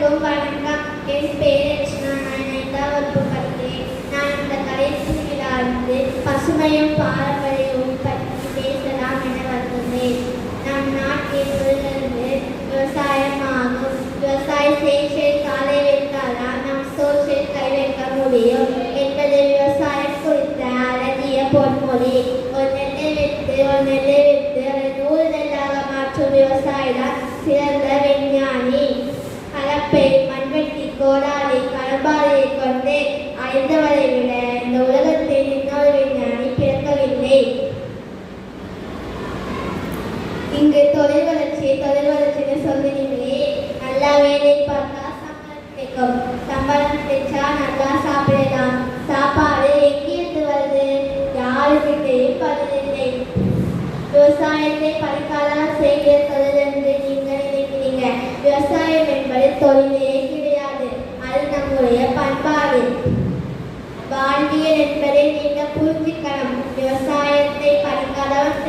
அனைவருக்கும் வணக்கம். என் பெயர் நான் 5ஆம் வகுப்பு படிக்கிறேன். நான் இந்த கடைசி விழாவிற்கு பசுமையும் பாரம்பரியமும் பற்றி பேசலாம் என வந்துள்ளேன். நம் நாட்டில் முதலிருந்து விவசாயமாகும். விவசாயம் செய்ய காலை வைத்தால்தான் நம் சோற்றில் கை வைக்க முடியும் என்பது விவசாயம் குறித்த அழகிய பொன்மொழி. ஒரு நெல்லை வைத்து அதை 100 நெல்லாக மாற்றும் விவசாயி தான் சிறந்த விஞ்ஞானி. கலப்பை, மண்வெட்டி, கோடாரி, களம்பாரியை கொண்டு அறிந்தவரை விட இந்த உலகத்தில் இன்னொரு விஞ்ஞானி பிறக்கவில்லை. இங்கு தொழில் வளர்ச்சின்னு சொல்லுகிறீங்களே, நல்லா வேலை பார்த்தா சம்பளம் கிடைக்கும். சம்பளம் கிடைச்சா நல்லா சாப்பிடலாம். சாப்பாடு எங்கிருந்து வருது? யாருக்கிட்டையும் பதிலில்லை. விவசாயத்தை படிக்காத செய்கிற தொழில் என்று நீங்கள் நினைக்கிறீங்க. விவசாயம் என்பது தொழிலே கிடையாது, அது நம்முடைய பண்பாடு. வாழ்வியல் என்பதை நீங்கள் புரிஞ்சுக்கணும். விவசாயத்தை படிக்காதவன்